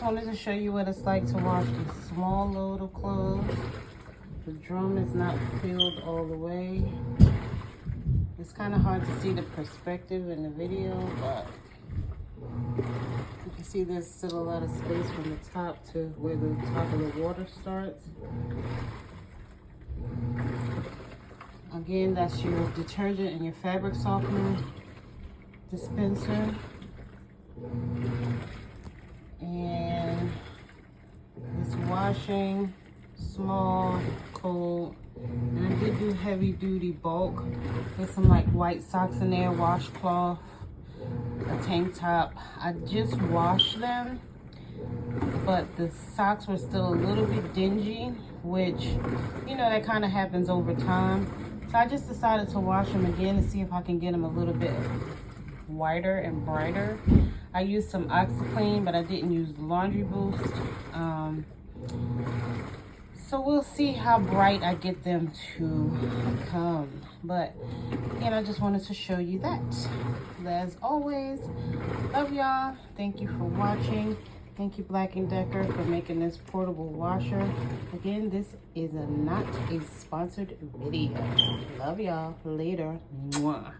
just wanted to show you what it's like to wash this small load of clothes. The drum is not filled all the way. It's kind of hard to see the perspective in the video, but you can see there's still a lot of space from the top to where the top of the water starts. Again, that's your detergent and your fabric softener dispenser. And it's washing, small, cold. And I did do heavy duty bulk. There's some like white socks in there, washcloth, a tank top. I just washed them, but the socks were still a little bit dingy, which, you know, that kind of happens over time. So I just decided to wash them again and see if I can get them a little bit whiter and brighter. I used some OxyClean, but I didn't use the Laundry Boost. So we'll see how bright I get them to come. But again, I just wanted to show you that. As always, love y'all. Thank you for watching. Thank you, Black & Decker, for making this portable washer. Again, this is not a sponsored video. Love y'all. Later. Mwah.